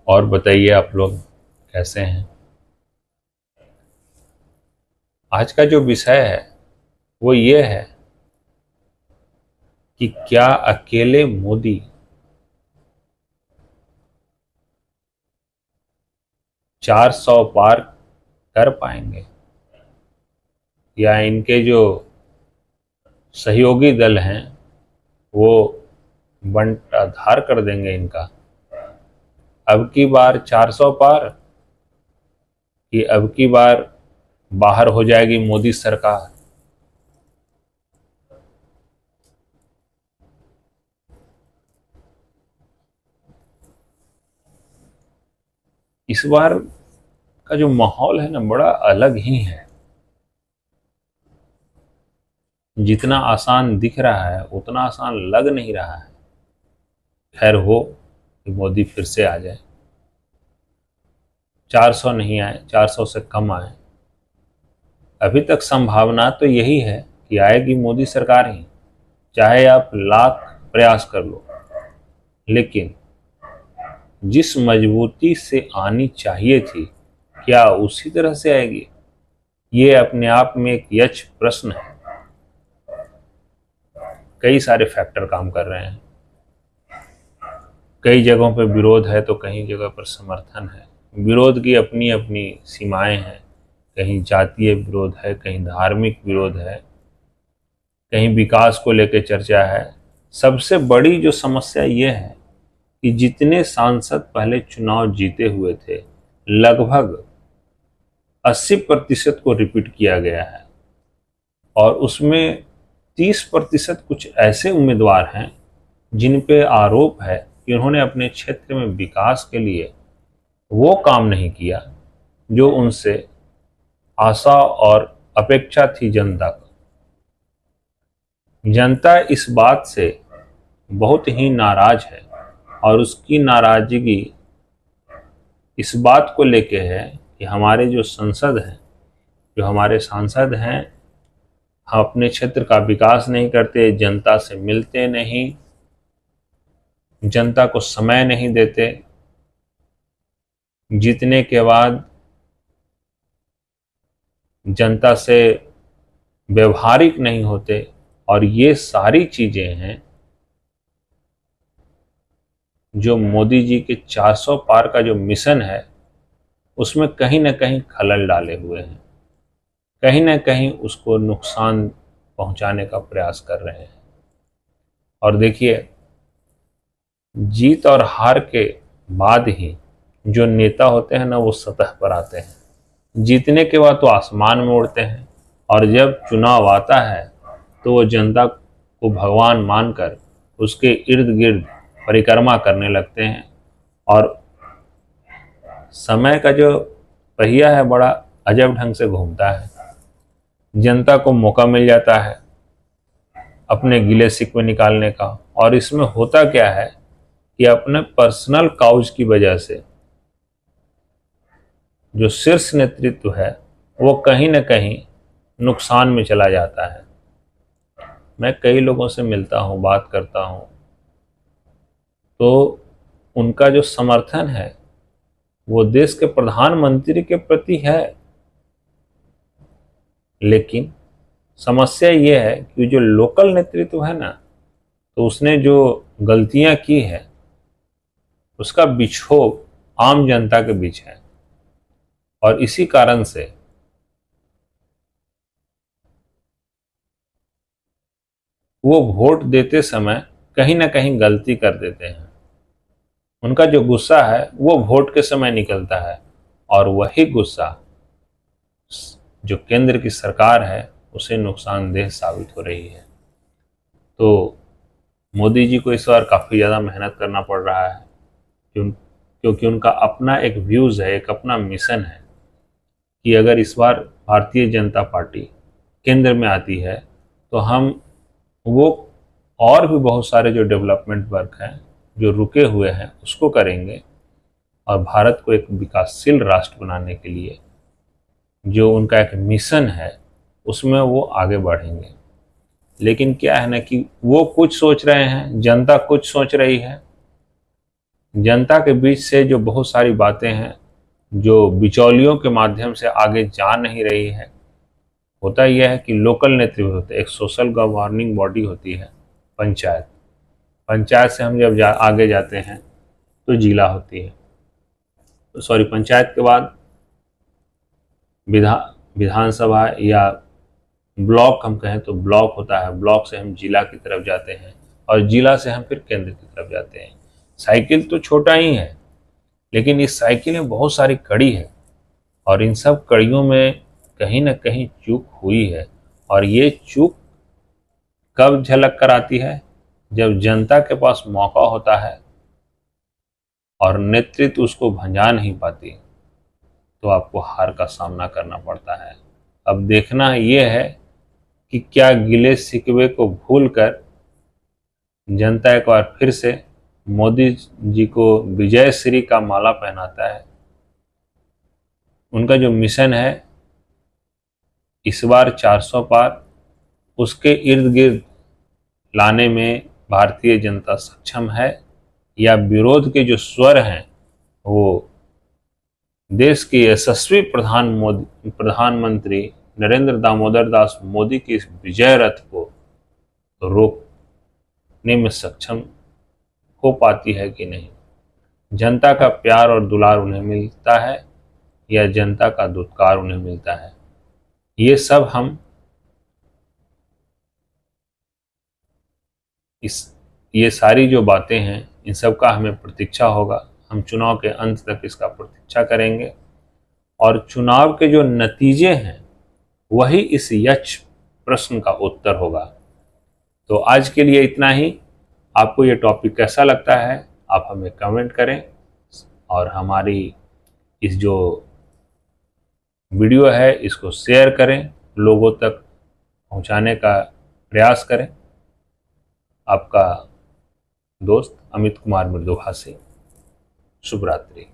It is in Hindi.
और बताइए आप लोग कैसे हैं। आज का जो विषय है वो ये है कि क्या अकेले मोदी 400 पार कर पाएंगे या इनके जो सहयोगी दल हैं वो बंटाधार कर देंगे इनका। अब की बार 400 पार कि अब की बार बाहर हो जाएगी मोदी सरकार। इस बार का जो माहौल है ना बड़ा अलग ही है। जितना आसान दिख रहा है उतना आसान लग नहीं रहा है। खैर हो कि मोदी फिर से आ जाए, 400 नहीं आए, 400 से कम आए। अभी तक संभावना तो यही है कि आएगी मोदी सरकार ही, चाहे आप लाख प्रयास कर लो। लेकिन जिस मजबूती से आनी चाहिए थी, क्या उसी तरह से आएगी? ये अपने आप में एक यक्ष प्रश्न है। कई सारे फैक्टर काम कर रहे हैं। कई जगहों पर विरोध है तो कई जगह पर समर्थन है। विरोध की अपनी अपनी सीमाएं हैं। कहीं जातीय विरोध है, कहीं धार्मिक विरोध है, कहीं विकास को लेकर चर्चा है। सबसे बड़ी जो समस्या ये है कि जितने सांसद पहले चुनाव जीते हुए थे लगभग 80% को रिपीट किया गया है और उसमें 30% कुछ ऐसे उम्मीदवार हैं जिन पे आरोप है कि उन्होंने अपने क्षेत्र में विकास के लिए वो काम नहीं किया जो उनसे आशा और अपेक्षा थी जनता को। जनता इस बात से बहुत ही नाराज है और उसकी नाराजगी इस बात को लेके है कि हमारे जो संसद हैं, जो हमारे सांसद हैं, हम अपने क्षेत्र का विकास नहीं करते, जनता से मिलते नहीं, जनता को समय नहीं देते, जीतने के बाद जनता से व्यवहारिक नहीं होते। और ये सारी चीजें हैं जो मोदी जी के 400 पार का जो मिशन है उसमें कहीं ना कहीं खलल डाले हुए हैं, कहीं ना कहीं उसको नुकसान पहुंचाने का प्रयास कर रहे हैं। और देखिए, जीत और हार के बाद ही जो नेता होते हैं ना वो सतह पर आते हैं। जीतने के बाद तो आसमान में उड़ते हैं और जब चुनाव आता है तो वो जनता को भगवान मानकर उसके इर्द गिर्द परिक्रमा करने लगते हैं। और समय का जो पहिया है बड़ा अजब ढंग से घूमता है। जनता को मौका मिल जाता है अपने गिले शिकवे निकालने का। और इसमें होता क्या है कि अपने पर्सनल काउज की वजह से जो शीर्ष नेतृत्व है वो कहीं ना कहीं नुकसान में चला जाता है। मैं कई लोगों से मिलता हूँ, बात करता हूँ, तो उनका जो समर्थन है वो देश के प्रधानमंत्री के प्रति है। लेकिन समस्या ये है कि जो लोकल नेतृत्व है ना, तो उसने जो गलतियां की है उसका बिछोह आम जनता के बीच है। और इसी कारण से वो वोट देते समय कहीं ना कहीं गलती कर देते हैं। उनका जो गुस्सा है वो वोट के समय निकलता है और वही गुस्सा जो केंद्र की सरकार है उसे नुकसानदेह साबित हो रही है। तो मोदी जी को इस बार काफ़ी ज़्यादा मेहनत करना पड़ रहा है क्योंकि उनका अपना एक व्यूज़ है, एक अपना मिशन है कि अगर इस बार भारतीय जनता पार्टी केंद्र में आती है तो हम वो और भी बहुत सारे जो डेवलपमेंट वर्क हैं जो रुके हुए हैं उसको करेंगे और भारत को एक विकासशील राष्ट्र बनाने के लिए जो उनका एक मिशन है उसमें वो आगे बढ़ेंगे। लेकिन क्या है ना कि वो कुछ सोच रहे हैं, जनता कुछ सोच रही है। जनता के बीच से जो बहुत सारी बातें हैं जो बिचौलियों के माध्यम से आगे जा नहीं रही है, होता यह है कि लोकल नेतृत्व होते हैं, एक सोशल गवर्निंग बॉडी होती है पंचायत। पंचायत से हम जब आगे जाते हैं तो जिला होती है, सॉरी पंचायत के बाद विधानसभा या ब्लॉक हम कहें तो ब्लॉक होता है, ब्लॉक से हम जिला की तरफ जाते हैं और जिला से हम फिर केंद्र की तरफ जाते हैं। साइकिल तो छोटा ही है, लेकिन इस साइकिल में बहुत सारी कड़ी है और इन सब कड़ियों में कहीं ना कहीं चूक हुई है। और ये चूक कब झलक कर आती है? जब जनता के पास मौका होता है और नेतृत्व उसको भंजा नहीं पाती, तो आपको हार का सामना करना पड़ता है। अब देखना यह है कि क्या गिले शिकवे को भूलकर जनता एक बार फिर से मोदी जी को विजय श्री का माला पहनाता है। उनका जो मिशन है इस बार 400 पार, उसके इर्द गिर्द लाने में भारतीय जनता सक्षम है, या विरोध के जो स्वर हैं वो देश के यशस्वी प्रधानमंत्री नरेंद्र दामोदर दास मोदी की इस विजय रथ को रोकने में सक्षम हो पाती है कि नहीं। जनता का प्यार और दुलार उन्हें मिलता है या जनता का दुत्कार उन्हें मिलता है, ये सब हम ये सारी जो बातें हैं इन सब का हमें प्रतीक्षा होगा। हम चुनाव के अंत तक इसका प्रतीक्षा करेंगे और चुनाव के जो नतीजे हैं वही इस यक्ष प्रश्न का उत्तर होगा। तो आज के लिए इतना ही। आपको ये टॉपिक कैसा लगता है आप हमें कमेंट करें और हमारी इस जो वीडियो है इसको शेयर करें, लोगों तक पहुंचाने का प्रयास करें। आपका दोस्त अमित कुमार मृदुभाषी। शुभ रात्रि।